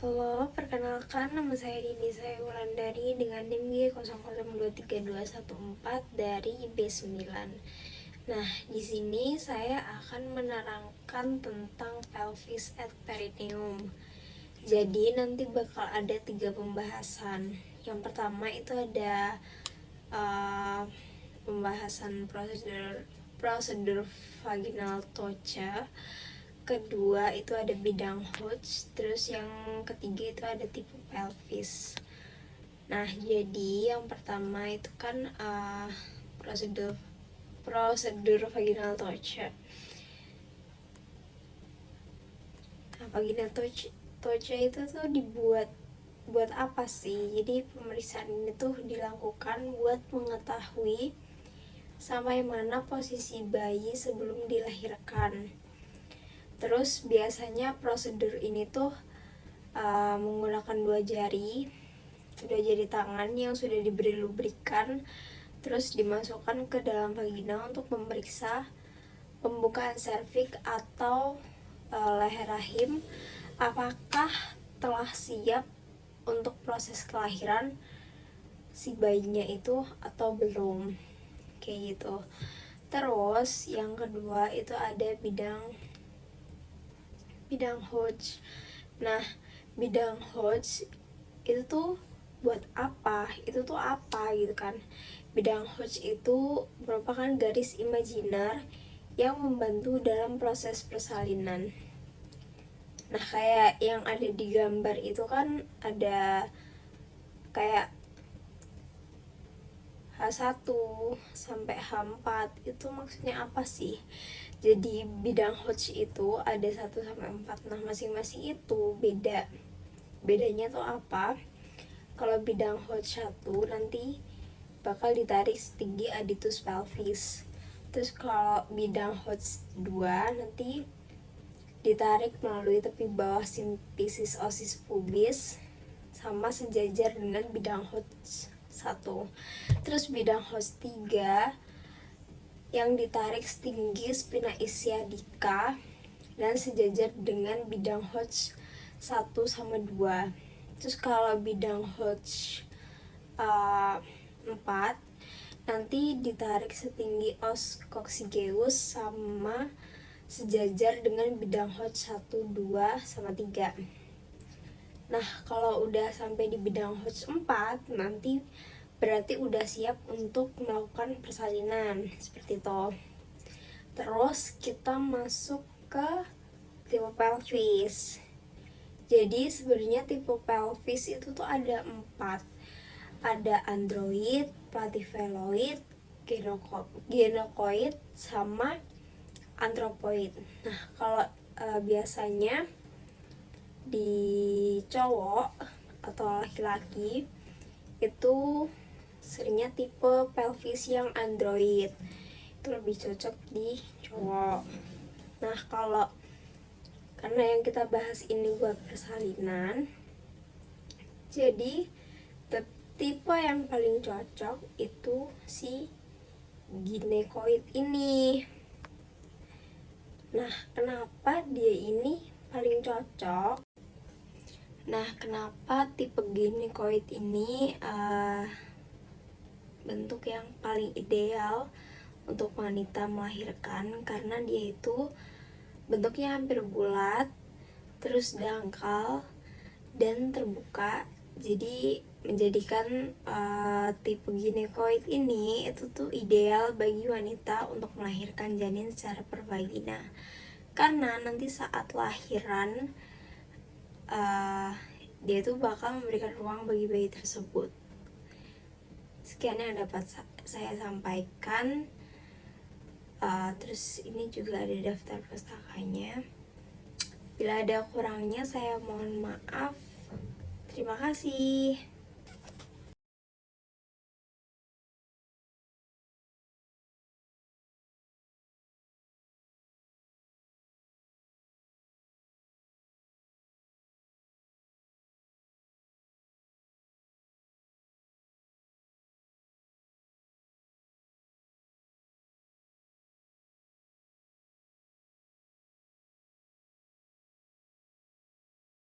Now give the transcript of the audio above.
Halo, perkenalkan nama saya Dini Wulandari dengan NIM G00232114 dari B9. Nah, di sini saya akan menerangkan tentang pelvis et perineum. Jadi nanti bakal ada 3 pembahasan. Yang pertama itu ada pembahasan prosedur vaginal toucher. Kedua itu ada bidang Hodge, terus yang ketiga itu ada tipe pelvis. Nah, jadi yang pertama itu kan prosedur vaginal toucher. Nah, vaginal toucher itu tuh buat apa sih? Jadi pemeriksaan ini tuh dilakukan buat mengetahui sampai mana posisi bayi sebelum dilahirkan. Terus biasanya prosedur ini tuh menggunakan dua jari tangan yang sudah diberi lubrikan, terus dimasukkan ke dalam vagina untuk memeriksa pembukaan serviks atau leher rahim, apakah telah siap untuk proses kelahiran si bayinya itu atau belum, kayak gitu. Terus yang kedua itu ada bidang Hodge. Nah, bidang Hodge itu tuh buat apa? Itu tuh apa gitu kan? Bidang Hodge itu merupakan garis imajiner yang membantu dalam proses persalinan. Nah, kayak yang ada di gambar itu kan ada kayak H1 sampai H4, itu maksudnya apa sih? Jadi bidang Hodge itu ada 1 sampai 4. Nah, masing-masing itu beda. Bedanya tuh apa? Kalau bidang Hodge 1 nanti bakal ditarik setinggi aditus pelvis. Terus kalau bidang Hodge 2 nanti ditarik melalui tepi bawah simfisis osis pubis sama sejajar dengan bidang Hodge 1. Terus bidang Hodge 3 yang ditarik setinggi spina ischiadica dan sejajar dengan bidang Hodge 1 sama 2. Terus kalau bidang Hodge 4 nanti ditarik setinggi os coccygeus sama sejajar dengan bidang Hodge 1, 2, sama 3. Nah, kalau udah sampai di bidang Hodge 4 nanti berarti udah siap untuk melakukan persalinan, seperti itu. Terus kita masuk ke tipe pelvis. Jadi sebenarnya tipe pelvis itu tuh ada 4. Ada android, platypheloid, gynecoid, sama anthropoid. Nah, kalau biasanya di cowok atau laki-laki itu seringnya tipe pelvis yang android, itu lebih cocok di cowok. Nah, karena yang kita bahas ini buat persalinan, jadi tipe yang paling cocok itu si gynecoid ini. Nah, kenapa dia ini paling cocok? Nah, kenapa tipe gynecoid ini bentuk yang paling ideal untuk wanita melahirkan? Karena dia itu bentuknya hampir bulat, terus dangkal dan terbuka. Jadi menjadikan tipe gynecoid ini itu tuh ideal bagi wanita untuk melahirkan janin secara per vagina. Karena nanti saat lahiran dia tuh bakal memberikan ruang bagi bayi tersebut. Sekian yang dapat saya sampaikan. Terus ini juga ada daftar pustakanya. Bila ada kurangnya saya mohon maaf. Terima kasih.